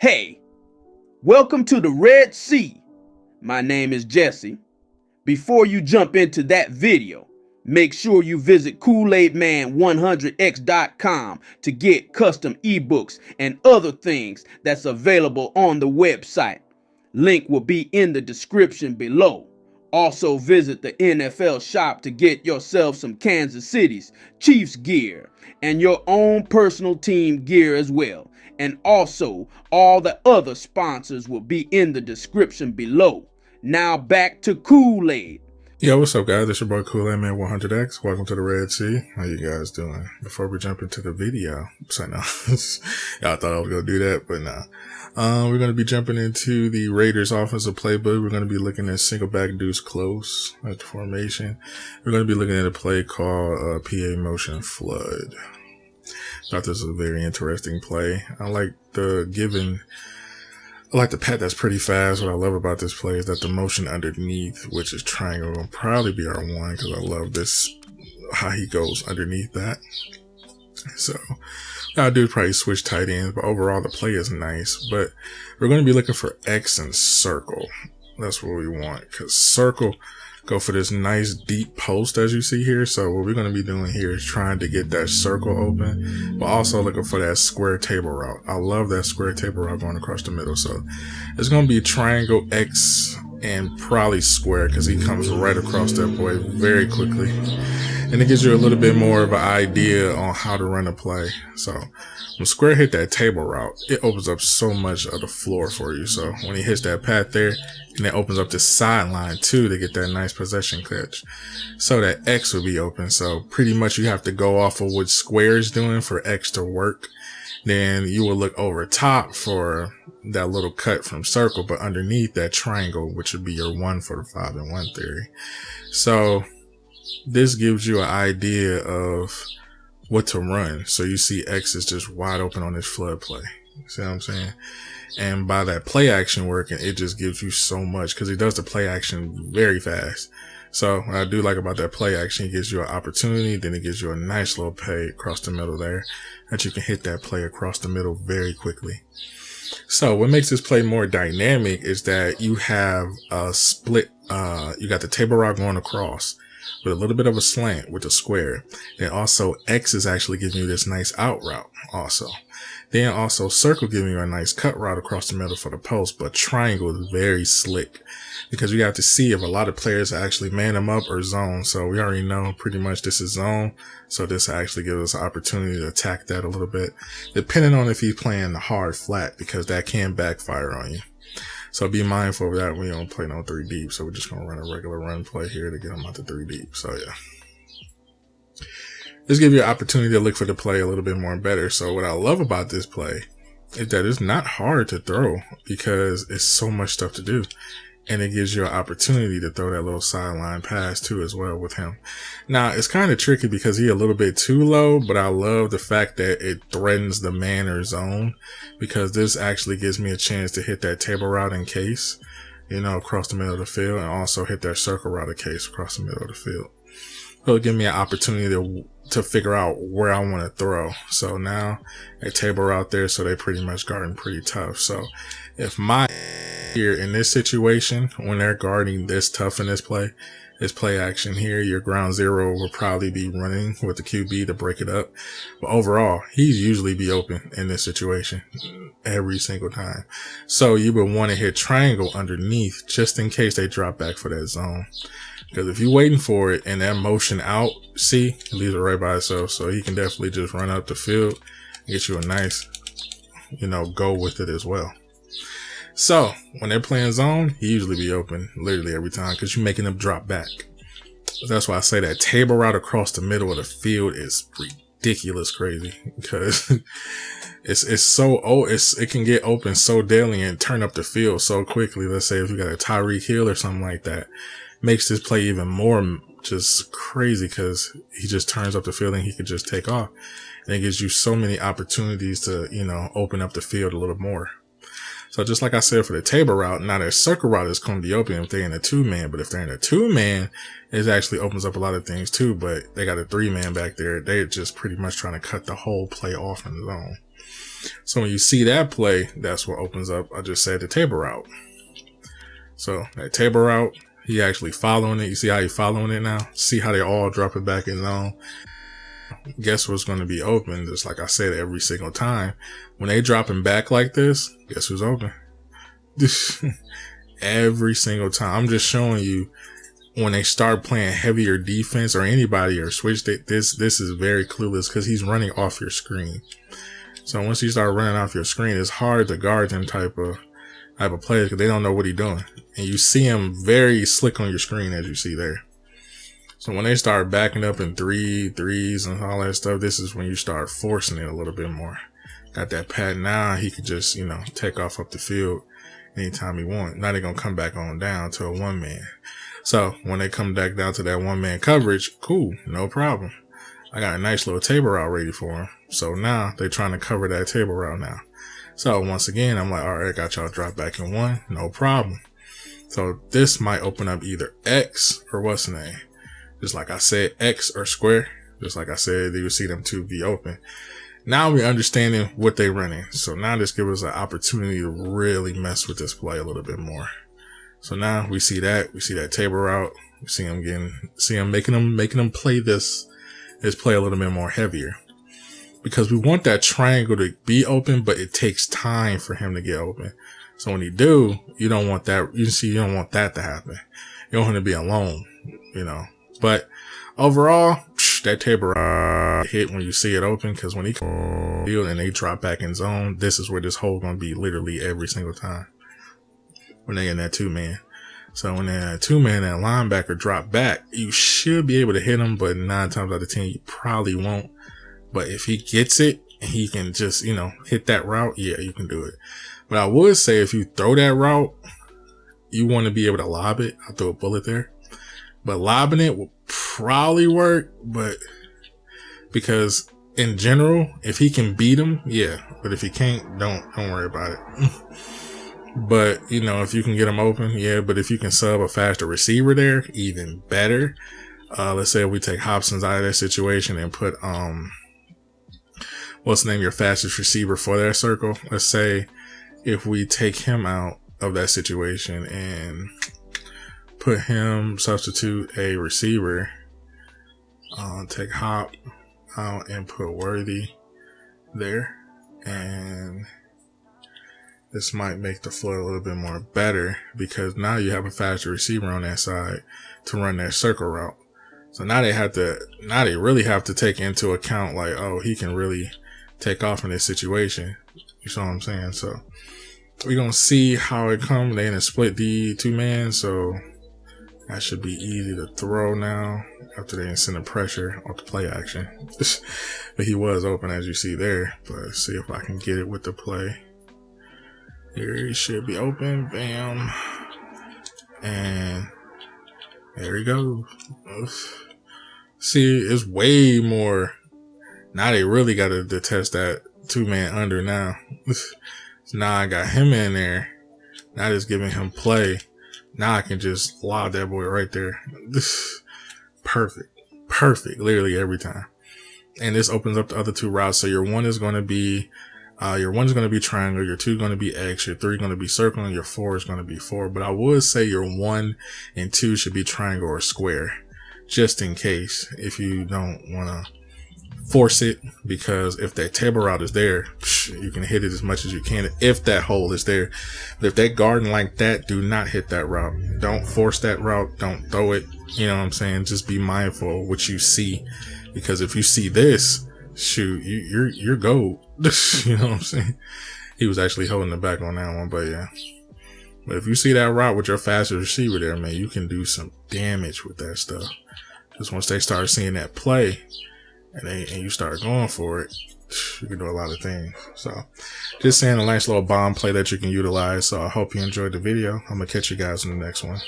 Hey, welcome to the Red Sea. My name is Jesse. Before you jump into that video, make sure you visit KoolAidMan100x.com to get custom ebooks and other things that's available on the website. Link will be in the description below. Also visit the NFL shop to get yourself some Kansas City's Chiefs gear and your own personal team gear as well. And also, all the other sponsors will be in the description below. Now back to Kool-Aid. Yo, what's up, guys? It's your boy KoolAidMan100x. Welcome to the Red Sea. How you guys doing? Before we jump into the video, so no, y'all thought I was gonna do that, but nah. We're gonna be jumping into the Raiders offensive playbook. We're gonna be looking at Singleback, Deuce close at the formation. We're gonna be looking at a play called PA Motion Flood. Thought this was a very interesting play. I like the pad that's pretty fast. What I love about this play is that the motion underneath, which is triangle, will probably be our one because I love this, how he goes underneath that. So what I'll do is probably switch tight ends, but overall the play is nice. But we're going to be looking for X and circle. That's what we want, because circle go for this nice deep post as you see here. So what we're going to be doing here is trying to get that circle open, but also looking for that square table route. I love that square table route going across the middle. So it's going to be triangle, X, and probably square because he comes right across that boy very quickly. And it gives you a little bit more of an idea on how to run a play. So when square hit that table route, it opens up so much of the floor for you. So when he hits that path there, and it opens up the sideline too to get that nice possession catch. So that X will be open. So pretty much you have to go off of what square is doing for X to work. Then you will look over top for that little cut from circle, but underneath that triangle, which would be your 1 for the 5-and-1 theory. So this gives you an idea of what to run. So you see X is just wide open on this flood play. You see what I'm saying? And by that play action working, it just gives you so much because he does the play action very fast. So what I do like about that play action, it gives you an opportunity. Then it gives you a nice little pay across the middle there that you can hit that play across the middle very quickly. So what makes this play more dynamic is that you have a split. You got the table route going across with a little bit of a slant with a square. Then also X is actually giving you this nice out route also. Then also circle giving you a nice cut route across the middle for the post, but triangle is very slick because you have to see if a lot of players actually man them up or zone. So we already know pretty much this is zone. So this actually gives us an opportunity to attack that a little bit, depending on if he's playing the hard flat, because that can backfire on you. So be mindful of that when you don't play no 3 deep. So we're just going to run a regular run play here to get him out to 3 deep. So yeah. This gives you an opportunity to look for the play a little bit more and better. So what I love about this play is that it's not hard to throw because it's so much stuff to do. And it gives you an opportunity to throw that little sideline pass too as well with him. Now, it's kind of tricky because he's a little bit too low, but I love the fact that it threatens the man or zone because this actually gives me a chance to hit that table route in case, across the middle of the field, and also hit that circle route in case across the middle of the field. It'll give me an opportunity to figure out where I want to throw. So now a table route there, so they pretty much guarding pretty tough. So if my here in this situation, when they're guarding this tough in this play action here, your ground zero will probably be running with the QB to break it up. But overall, he's usually be open in this situation every single time. So you would want to hit triangle underneath just in case they drop back for that zone. Because if you're waiting for it and that motion out, see, it leaves it right by itself. So he can definitely just run up the field and get you a nice, go with it as well. So when they're playing zone, he usually be open literally every time because you're making them drop back. So that's why I say that table route across the middle of the field is ridiculous crazy because it's so it can get open so daily and turn up the field so quickly. Let's say if you got a Tyreek Hill or something like that, makes this play even more just crazy because he just turns up the field and he can just take off. And it gives you so many opportunities to, open up the field a little more. So just like I said for the table route, now their circle route is going to be open if they're in a 2-man. But if they're in a 2-man, it actually opens up a lot of things too. But they got a 3-man back there. They're just pretty much trying to cut the whole play off in the zone. So when you see that play, that's what opens up, I just said, the table route. So that table route, he actually following it. You see how he following it now? See how they all drop it back in zone? Guess what's going to be open? Just like I said, every single time. When they dropping back like this, guess who's open? Every single time. I'm just showing you, when they start playing heavier defense or anybody or switch it, this is very clueless because he's running off your screen. So once you start running off your screen, it's hard to guard them type of players because they don't know what he's doing. And you see him very slick on your screen, as you see there. So when they start backing up in threes and all that stuff, this is when you start forcing it a little bit more. Got that pat now, he could just, take off up the field anytime he wants. Now they're going to come back on down to a one man. So when they come back down to that one man coverage, cool, no problem. I got a nice little table route ready for him. So now they're trying to cover that table route now. So once again, I'm like, all right, got y'all drop back in one, no problem. So this might open up either X or what's the name? Just like I said, X or square. Just like I said, you would see them two be open. Now we're understanding what they're running. So now this gives us an opportunity to really mess with this play a little bit more. So now we see that table route. We see him making them play this play a little bit more heavier. Because we want that triangle to be open, but it takes time for him to get open. So when you do, you don't want that. You don't want that to happen. You don't want to be alone, But overall, that table hit when you see it open, because when he comes field and they drop back in zone, this is where this hole going to be literally every single time when they in that two man. So when they're in that two man, that linebacker drop back, you should be able to hit him, but 9 times out of 10, you probably won't. But if he gets it and he can just, hit that route, yeah, you can do it. But I would say if you throw that route, you want to be able to lob it. I'll throw a bullet there. But lobbing it will probably work, but because in general, if he can beat him, yeah. But if he can't, don't worry about it. But, if you can get him open, yeah. But if you can sub a faster receiver there, even better. Let's say we take Hobson's out of that situation and put, what's the name, your fastest receiver for that circle. Let's say if we take him out of that situation and substitute a receiver, take Hop out and put Worthy there, and this might make the flow a little bit more better because now you have a faster receiver on that side to run that circle route. So now they really have to take into account like, oh, he can really take off in this situation. You know what I'm saying? So we're going to see how it comes. They're going to split the two man. So that should be easy to throw now after they send the pressure off the play action. But he was open, as you see there. But let's see if I can get it with the play. Here he should be open. Bam. And there he goes. See, it's way more. Now they really got to test that two man under now. So now I got him in there. Now just giving him play. Now I can just lob that boy right there. This perfect. Literally every time. And this opens up the other two routes. So your one is going to be triangle. Your 2 is going to be X. Your 3 is going to be circle. And your 4 is going to be 4. But I would say your 1 and 2 should be triangle or square, just in case if you don't want to force it, because if that table route is there, you can hit it as much as you can if that hole is there. But if they're guarding like that, do not hit that route. Don't force that route. Don't throw it. You know what I'm saying? Just be mindful of what you see, because if you see this, shoot, you're gold. You know what I'm saying? He was actually holding the back on that one, but yeah. But if you see that route with your fastest receiver there, man, you can do some damage with that stuff. Because once they start seeing that play, and you start going for it, you can do a lot of things. So just saying, a nice little bomb play that you can utilize. So I hope you enjoyed the video. I'm going to catch you guys in the next one.